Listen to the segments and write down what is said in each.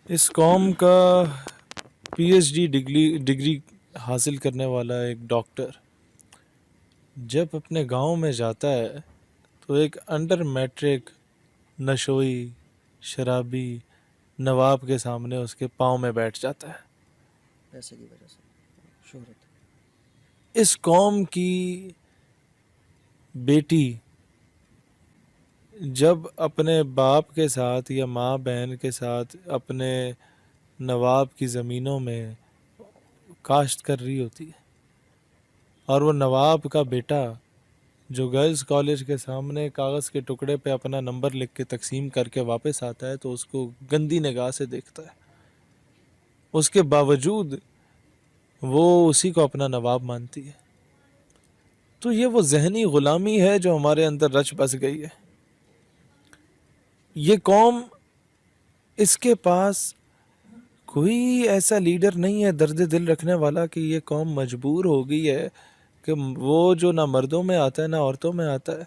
اس قوم کا P H D degree حاصل کرنے والا ایک ڈاکٹر جب اپنے گاؤں میں جاتا ہے تو ایک انڈر میٹرک نشوئی شرابی نواب کے سامنے اس کے پاؤں میں بیٹھ جاتا ہے. پیسے کی وجہ سے شہرت. اس قوم کی بیٹی جب اپنے باپ کے ساتھ یا ماں بہن کے ساتھ اپنے نواب کی زمینوں میں کاشت کر رہی ہوتی ہے اور وہ نواب کا بیٹا جو گرلز کالج کے سامنے کاغذ کے ٹکڑے پہ اپنا نمبر لکھ کے تقسیم کر کے واپس آتا ہے تو اس کو گندی نگاہ سے دیکھتا ہے. اس کے باوجود وہ اسی کو اپنا نواب مانتی ہے. تو یہ وہ ذہنی غلامی ہے جو ہمارے اندر رچ بس گئی ہے. یہ قوم، اس کے پاس کوئی ایسا لیڈر نہیں ہے درد دل رکھنے والا کہ یہ قوم مجبور ہو گئی ہے کہ وہ جو نہ مردوں میں آتا ہے نہ عورتوں میں آتا ہے،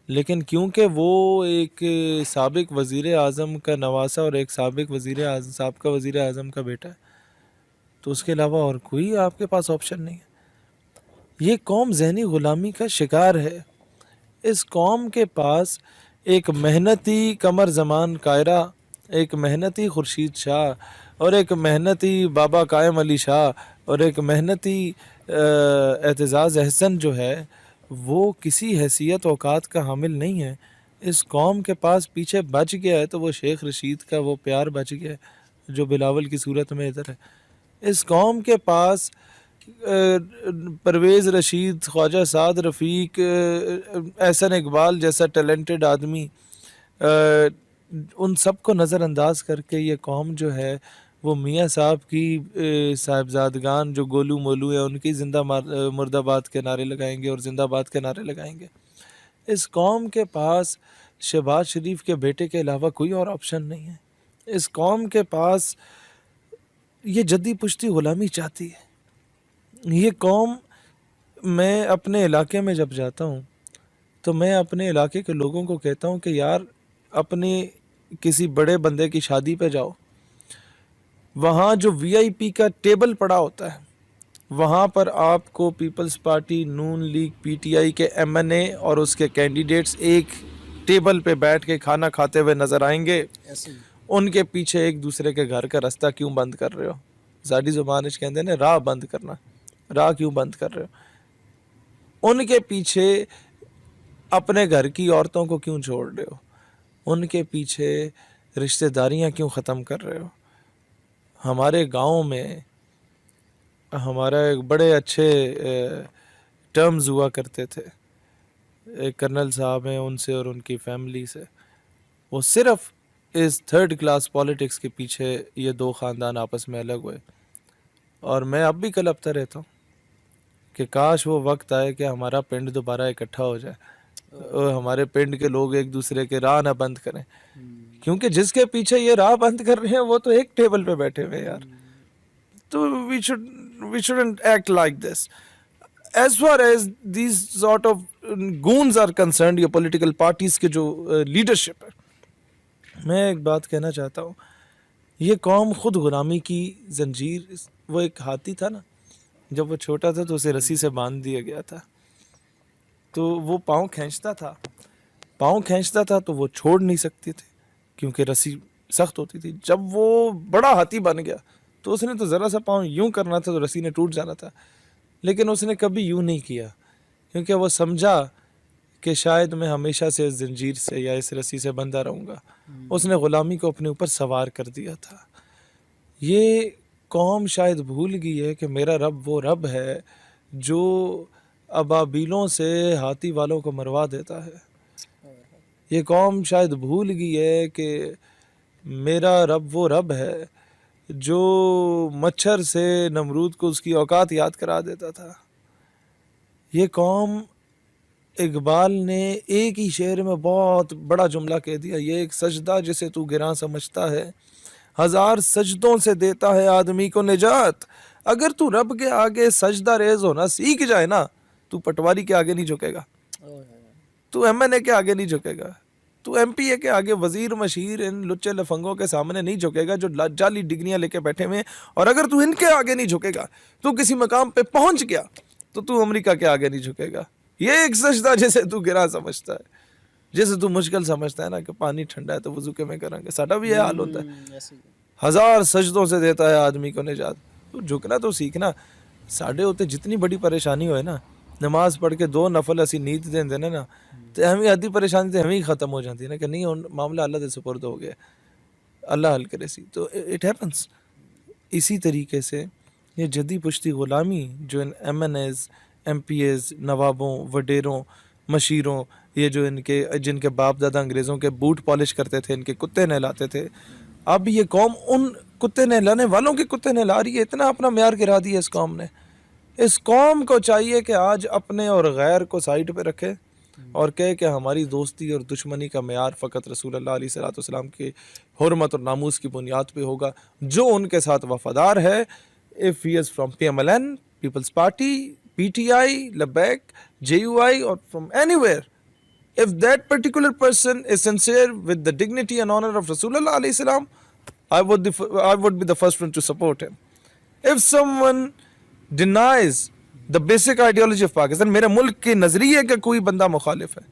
لیکن کیونکہ وہ ایک سابق وزیر اعظم کا نواسا اور ایک سابق سابقہ وزیر اعظم کا بیٹا ہے تو اس کے علاوہ اور کوئی آپ کے پاس آپشن نہیں ہے. یہ قوم ذہنی غلامی کا شکار ہے. اس قوم کے پاس ایک محنتی قمر زمان کائرہ، ایک محنتی خورشید شاہ اور ایک محنتی بابا قائم علی شاہ اور ایک محنتی اعتزاز احسن جو ہے وہ کسی حیثیت اوقات کا حامل نہیں ہے. اس قوم کے پاس پیچھے بچ گیا ہے تو وہ شیخ رشید کا وہ پیار بچ گیا ہے جو بلاول کی صورت میں ادھر ہے. اس قوم کے پاس پرویز رشید، خواجہ سعد رفیق، احسن اقبال جیسا ٹیلنٹڈ آدمی، ان سب کو نظر انداز کر کے یہ قوم جو ہے وہ میاں صاحب کی صاحبزادگان جو گولو مولو ہیں ان کی زندہ مرد آباد کے نعرے لگائیں گے اور زندہ باد کے نعرے لگائیں گے. اس قوم کے پاس شہباز شریف کے بیٹے کے علاوہ کوئی اور آپشن نہیں ہے. اس قوم کے پاس یہ جدی پشتی غلامی چاہتی ہے. یہ قوم، میں اپنے علاقے میں جب جاتا ہوں تو میں اپنے علاقے کے لوگوں کو کہتا ہوں کہ یار اپنی کسی بڑے بندے کی شادی پہ جاؤ، وہاں جو وی آئی پی کا ٹیبل پڑا ہوتا ہے وہاں پر آپ کو پیپلز پارٹی، نون لیگ، پی ٹی آئی کے ایم این اے اور اس کے کینڈیڈیٹس ایک ٹیبل پہ بیٹھ کے کھانا کھاتے ہوئے نظر آئیں گے. ایسے ہی ان کے پیچھے ایک دوسرے کے گھر کا رستہ کیوں بند کر رہے ہو؟ زاڈی زبان کہتے ہیں راہ بند کرنا، راہ کیوں بند کر رہے ہو؟ ان کے پیچھے اپنے گھر کی عورتوں کو کیوں چھوڑ رہے ہو؟ ان کے پیچھے رشتہ داریاں کیوں ختم کر رہے ہو؟ ہمارے گاؤں میں ہمارا ایک بڑے اچھے ٹرمز ہوا کرتے تھے، ایک کرنل صاحب ہیں ان سے اور ان کی فیملی سے، وہ صرف اس تھرڈ کلاس پالیٹکس کے پیچھے یہ دو خاندان آپس میں الگ ہوئے. اور میں اب بھی کلپتا رہتا ہوں کہ کاش وہ وقت آئے کہ ہمارا پنڈ دوبارہ اکٹھا ہو جائے اور ہمارے پنڈ کے لوگ ایک دوسرے کے راہ نہ بند کریں، کیونکہ جس کے پیچھے یہ راہ بند کر رہے ہیں وہ تو ایک ٹیبل پہ بیٹھے ہوئے یار. تو we shouldn't act like this. As far as these sort of goons are concerned، یہ پولیٹیکل پارٹیز کے جو لیڈرشپ ہے، میں ایک بات کہنا چاہتا ہوں، یہ قوم خود غلامی کی زنجیر، وہ ایک ہاتھی تھا نا، جب وہ چھوٹا تھا تو اسے رسی سے باندھ دیا گیا تھا تو وہ پاؤں کھینچتا تھا تو وہ چھوڑ نہیں سکتے تھے کیونکہ رسی سخت ہوتی تھی. جب وہ بڑا ہاتھی بن گیا تو اس نے تو ذرا سا پاؤں یوں کرنا تھا تو رسی نے ٹوٹ جانا تھا، لیکن اس نے کبھی یوں نہیں کیا کیونکہ وہ سمجھا کہ شاید میں ہمیشہ سے اس زنجیر سے یا اس رسی سے بندھا رہوں گا. اس نے غلامی کو اپنے اوپر سوار کر دیا تھا. یہ قوم شاید بھول گئی ہے کہ میرا رب وہ رب ہے جو ابابیلوں سے ہاتھی والوں کو مروا دیتا ہے. یہ قوم شاید بھول گئی ہے کہ میرا رب وہ رب ہے جو مچھر سے نمرود کو اس کی اوقات یاد کرا دیتا تھا. یہ قوم، اقبال نے ایک ہی شعر میں بہت بڑا جملہ کہہ دیا، یہ ایک سجدہ جسے تو گراں سمجھتا ہے، ہزار سجدوں سے دیتا ہے آدمی کو نجات. اگر تو رب کے آگے سجدہ ریز ہونا سیکھ جائے نا، تو پٹواری کے آگے نہیں جھکے گا، تو ایم این اے کے آگے نہیں جھکے گا، تو ایم پی اے کے آگے وزیر مشیر ان لچے لفنگوں کے سامنے نہیں جھکے گا جو جعلی ڈگریاں لے کے بیٹھے ہوئے ہیں. اور اگر تو ان کے آگے نہیں جھکے گا, تو کسی مقام پہ پہنچ گیا تو امریکہ کے آگے نہیں جھکے گا. یہ ایک سجدہ جیسے تو گرا سمجھتا ہے, جیسے تو مشکل سمجھتا ہے نا کہ پانی ٹھنڈا ہے تو وضو کے میں کریں گے, ساڈا بھی یہ حال ہوتا ہے. ایسے ہی 1000 سجدوں سے دیتا ہے آدمی کو نجات. تو جھکنا تو سیکھنا. ساڈے ہوتے جتنی بڑی پریشانی ہوئے نا, نماز پڑھ کے 2 نفل اسی نیت دین دینا نا, تو ہمیں آدھی پریشانی تو ہمیں ختم ہو جاتی ہے نا کہ نہیں ہن معاملہ اللہ دے سپرد ہو گیا, اللہ حل کرے سی. تو اٹ ہیپنس. اسی طریقے سے یہ جدی پشتی غلامی جو ان MNAs, MPAs, نوابوں, وڈیروں, مشیروں, یہ جو ان کے جن کے باپ دادا انگریزوں کے بوٹ پالش کرتے تھے, ان کے کتے نہلاتے تھے, اب یہ قوم ان کتے نہلانے والوں کے کتے نہلا رہی ہے. اتنا اپنا معیار گرا دیا اس قوم نے. اس قوم کو چاہیے کہ آج اپنے اور غیر کو سائڈ پہ رکھے اور کہے کہ ہماری دوستی اور دشمنی کا معیار فقط رسول اللہ علیہ الصلوۃ والسلام کی حرمت اور ناموس کی بنیاد پہ ہوگا. جو ان کے ساتھ وفادار ہے, if he is from PMLN, People's Party, PTI, Labek, JUI or from anywhere, if that particular person is sincere with the dignity and honor of Rasulullah alayhi salam, I would be the first one to support him. If someone denies the basic ideology of Pakistan, میرے ملک کے نظریے کا کوئی بندہ مخالف ہے,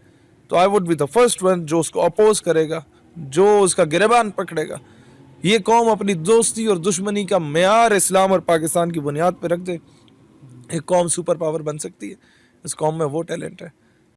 تو I would be the first one جو اس کو اپوز کرے گا, جو اس کا گریبان پکڑے گا. یہ قوم اپنی دوستی اور دشمنی کا معیار اسلام اور پاکستان کی بنیاد پہ رکھ دے, ایک قوم سپر پاور بن سکتی ہے. اس قوم میں وہ ٹیلنٹ ہے.